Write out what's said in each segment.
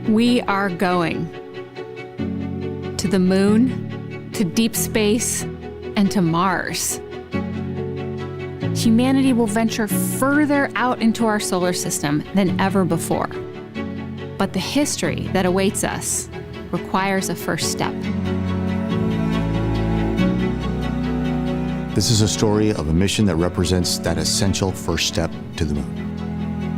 We are going to the moon, to deep space, and to Mars. Humanity will venture further out into our solar system than ever before. But the history that awaits us requires a first step. This is a story of a mission that represents that essential first step to the moon.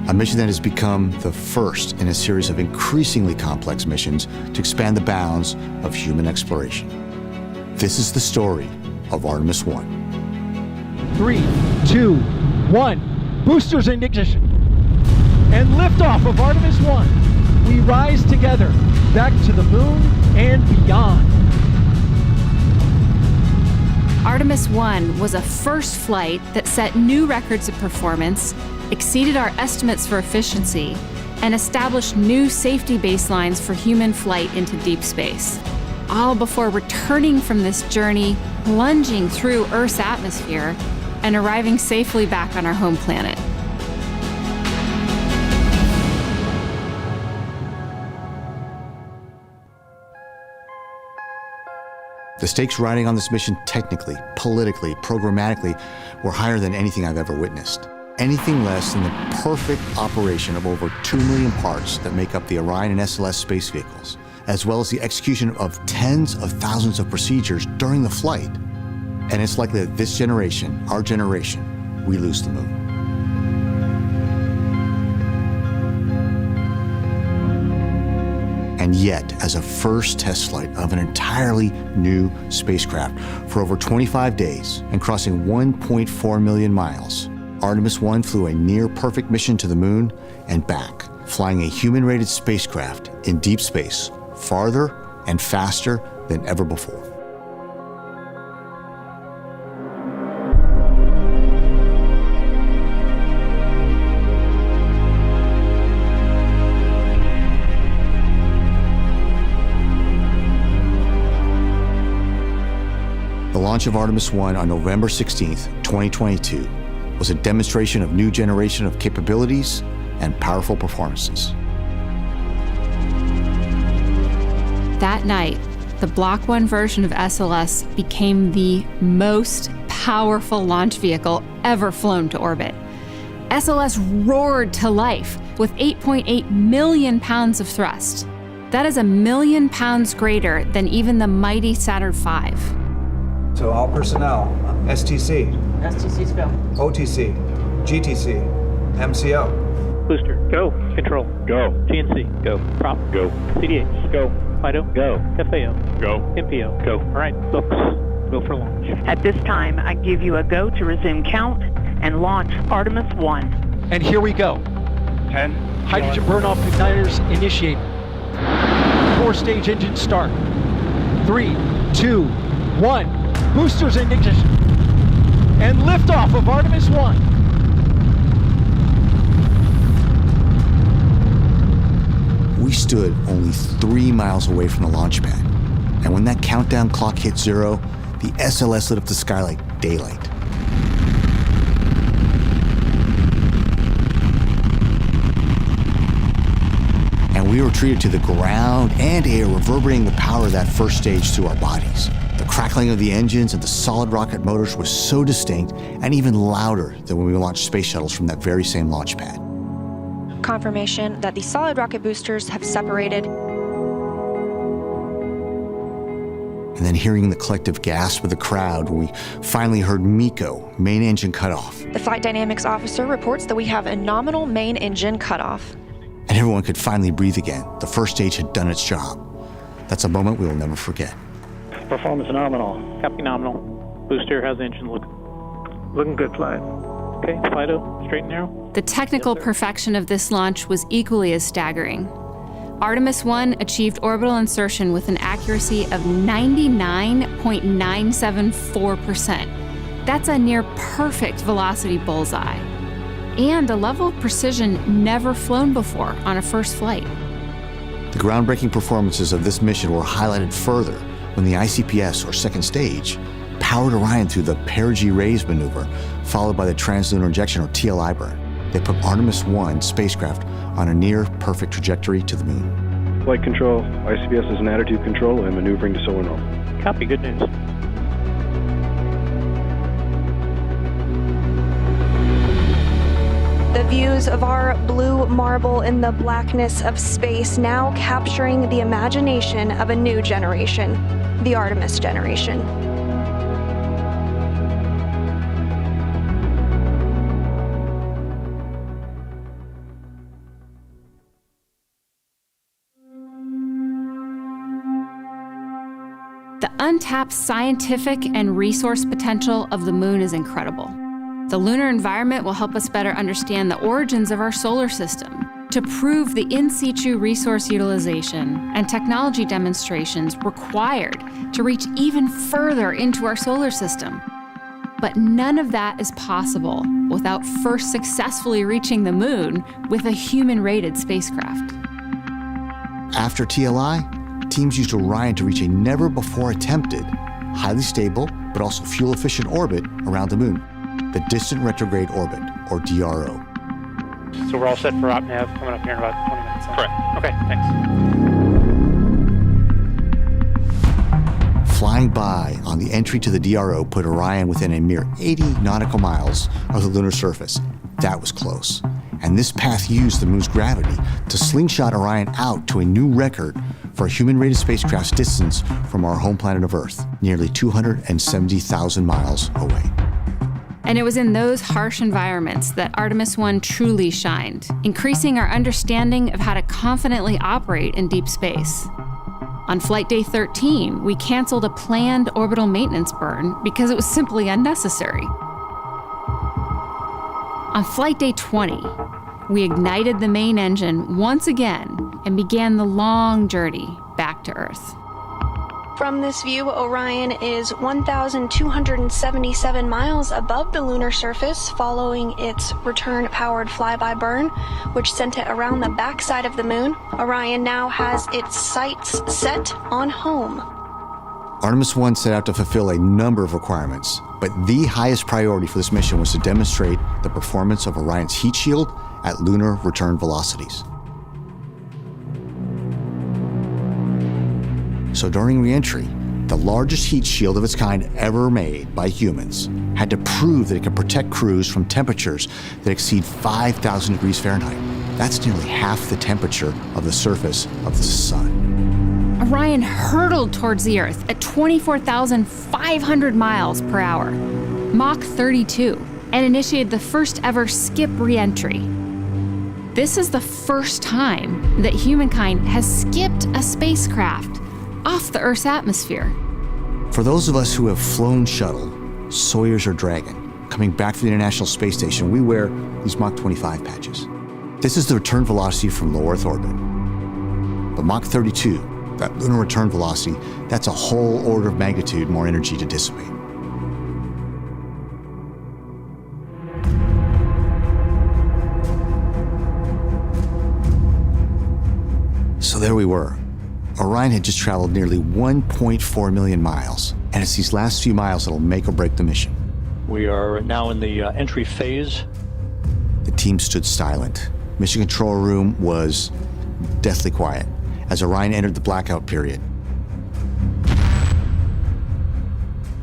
A mission that has become the first in a series of increasingly complex missions to expand the bounds of human exploration. This is the story of Artemis I. 3, 2, 1. Boosters in ignition. And liftoff of Artemis I. We rise together back to the moon and beyond. Artemis I was a first flight that set new records of performance, exceeded our estimates for efficiency, and established new safety baselines for human flight into deep space. All before returning from this journey, plunging through Earth's atmosphere, and arriving safely back on our home planet. The stakes riding on this mission technically, politically, programmatically, were higher than anything I've ever witnessed. Anything less than the perfect operation of over 2 million parts that make up the Orion and SLS space vehicles, as well as the execution of tens of thousands of procedures during the flight. And it's likely that this generation, our generation, we lose the moon. And yet, as a first test flight of an entirely new spacecraft for over 25 days and crossing 1.4 million miles, Artemis I flew a near-perfect mission to the moon and back, flying a human-rated spacecraft in deep space farther and faster than ever before. The launch of Artemis I on November 16th, 2022, was a demonstration of new generation of capabilities and powerful performances. That night, the Block 1 version of SLS became the most powerful launch vehicle ever flown to orbit. SLS roared to life with 8.8 million pounds of thrust. That is 1 million pounds greater than even the mighty Saturn V. So all personnel, STC, STC's go. OTC, GTC, MCO. Booster, go. Control, go. GNC, go. Prop, go. CDH, go. FIDO, go. FAO, go. MPO, go. All right, books, go for launch. At this time, I give you a go to resume count and launch Artemis I. And here we go. 10. Hydrogen burn-off igniters initiated. 4-stage engine start. 3, 2, 1. Boosters in ignition. And liftoff of Artemis I. We stood only 3 miles away from the launch pad, and when that countdown clock hit 0, the SLS lit up the sky like daylight. And we were treated to the ground and air, reverberating the power of that first stage through our bodies. The crackling of the engines and the solid rocket motors was so distinct and even louder than when we launched space shuttles from that very same launch pad. Confirmation that the solid rocket boosters have separated. And then hearing the collective gasp of the crowd when we finally heard MECO, main engine cutoff. The flight dynamics officer reports that we have a nominal main engine cutoff. And everyone could finally breathe again. The first stage had done its job. That's a moment we will never forget. Performance nominal. Copy nominal. Booster, how's the engine looking? Looking good, flight. Okay, FIDO, straight and narrow. The technical perfection of this launch was equally as staggering. Artemis I achieved orbital insertion with an accuracy of 99.974%. That's a near perfect velocity bullseye, and a level of precision never flown before on a first flight. The groundbreaking performances of this mission were highlighted further when the ICPS, or second stage, powered Orion through the perigee raise maneuver, followed by the translunar injection, or TLI burn. They put Artemis I spacecraft on a near-perfect trajectory to the moon. flight control. ICBS is in attitude control and maneuvering to solar north. Copy, good news. The views of our blue marble in the blackness of space now capturing the imagination of a new generation, the Artemis generation. The untapped scientific and resource potential of the moon is incredible. The lunar environment will help us better understand the origins of our solar system, to prove the in situ resource utilization and technology demonstrations required to reach even further into our solar system. But none of that is possible without first successfully reaching the moon with a human-rated spacecraft. After TLI, teams used Orion to reach a never-before-attempted, highly stable, but also fuel-efficient orbit around the moon, the Distant Retrograde Orbit, or DRO. So we're all set for op-nav coming up here in about 20 minutes. Correct. Okay, thanks. Flying by on the entry to the DRO put Orion within a mere 80 nautical miles of the lunar surface. That was close. And this path used the moon's gravity to slingshot Orion out to a new record for a human-rated spacecraft's distance from our home planet of Earth, nearly 270,000 miles away. And it was in those harsh environments that Artemis I truly shined, increasing our understanding of how to confidently operate in deep space. On flight day 13, we canceled a planned orbital maintenance burn because it was simply unnecessary. On flight day 20, we ignited the main engine once again and began the long journey back to Earth. From this view, Orion is 1,277 miles above the lunar surface following its return-powered flyby burn, which sent it around the backside of the moon. Orion now has its sights set on home. Artemis I set out to fulfill a number of requirements, but the highest priority for this mission was to demonstrate the performance of Orion's heat shield at lunar return velocities. So during re-entry, the largest heat shield of its kind ever made by humans had to prove that it could protect crews from temperatures that exceed 5,000 degrees Fahrenheit. That's nearly half the temperature of the surface of the sun. Orion hurtled towards the Earth at 24,500 miles per hour, Mach 32, and initiated the first ever skip re-entry. This is the first time that humankind has skipped a spacecraft off the Earth's atmosphere. For those of us who have flown shuttle, Soyuz or Dragon, coming back from the International Space Station, we wear these Mach 25 patches. This is the return velocity from low Earth orbit. But Mach 32, that lunar return velocity, that's a whole order of magnitude more energy to dissipate. So there we were. Orion had just traveled nearly 1.4 million miles, and it's these last few miles that'll make or break the mission. We are now in the entry phase. The team stood silent. Mission control room was deathly quiet as Orion entered the blackout period.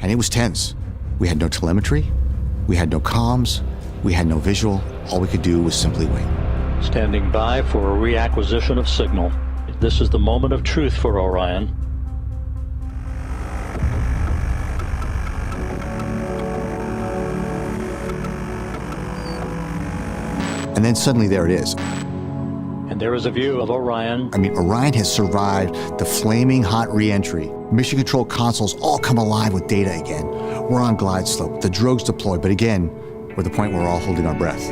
And it was tense. We had no telemetry, we had no comms, we had no visual. All we could do was simply wait. Standing by for a reacquisition of signal. This is the moment of truth for Orion. And then suddenly there it is. And there is a view of Orion. Orion has survived the flaming hot re-entry. Mission control consoles all come alive with data again. We're on glide slope, the drogues deployed, but again, we're at the point where we're all holding our breath.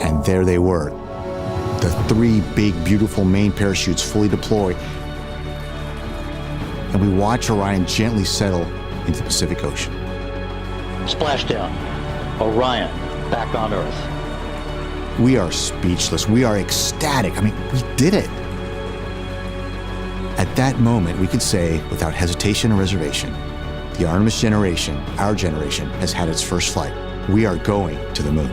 And there they were, the three big, beautiful main parachutes fully deployed. And we watch Orion gently settle into the Pacific Ocean. Splashdown. Orion, back on Earth. We are speechless. We are ecstatic. We did it. At that moment, we could say, without hesitation or reservation, the Artemis generation, our generation, has had its first flight. We are going to the moon.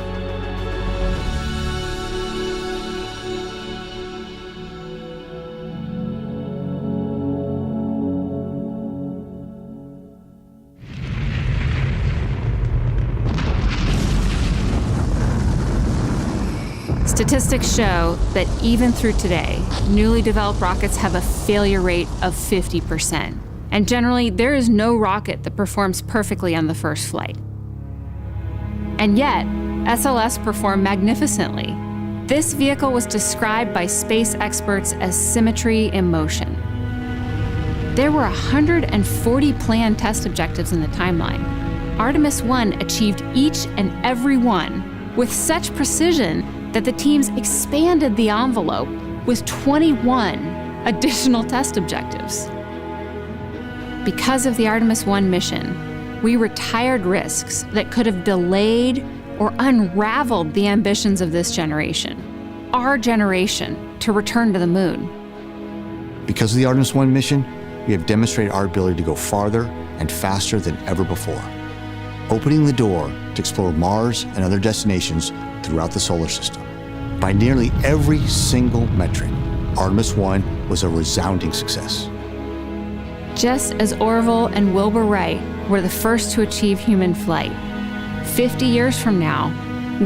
Statistics show that even through today, newly developed rockets have a failure rate of 50%. And generally, there is no rocket that performs perfectly on the first flight. And yet, SLS performed magnificently. This vehicle was described by space experts as symmetry in motion. There were 140 planned test objectives in the timeline. Artemis I achieved each and every one with such precision that the teams expanded the envelope with 21 additional test objectives. Because of the Artemis I mission, we retired risks that could have delayed or unraveled the ambitions of this generation, our generation, to return to the moon. Because of the Artemis I mission, we have demonstrated our ability to go farther and faster than ever before, opening the door to explore Mars and other destinations throughout the solar system. By nearly every single metric, Artemis I was a resounding success. Just as Orville and Wilbur Wright were the first to achieve human flight, 50 years from now,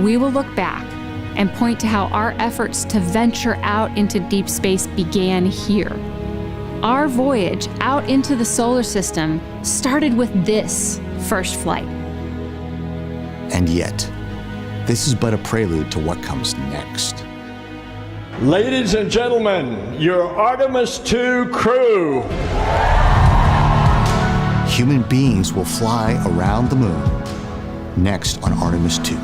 we will look back and point to how our efforts to venture out into deep space began here. Our voyage out into the solar system started with this first flight. And yet, this is but a prelude to what comes next. Ladies and gentlemen, your Artemis II crew. Human beings will fly around the moon next on Artemis II,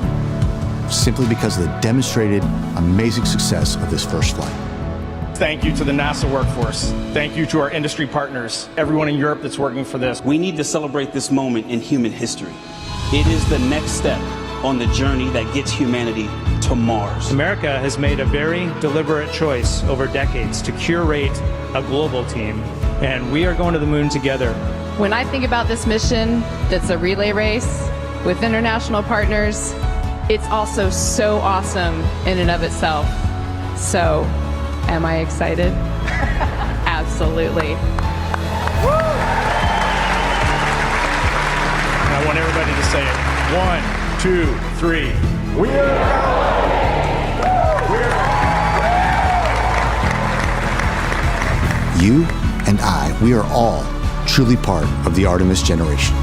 simply because of the demonstrated amazing success of this first flight. Thank you to the NASA workforce. Thank you to our industry partners, everyone in Europe that's working for this. We need to celebrate this moment in human history. It is the next step on the journey that gets humanity to Mars. America has made a very deliberate choice over decades to curate a global team, and we are going to the moon together. When I think about this mission that's a relay race with international partners, it's also so awesome in and of itself. So, am I excited? Absolutely. I want everybody to say it. 1, 2, 3. We are You and I, we are all truly part of the Artemis generation.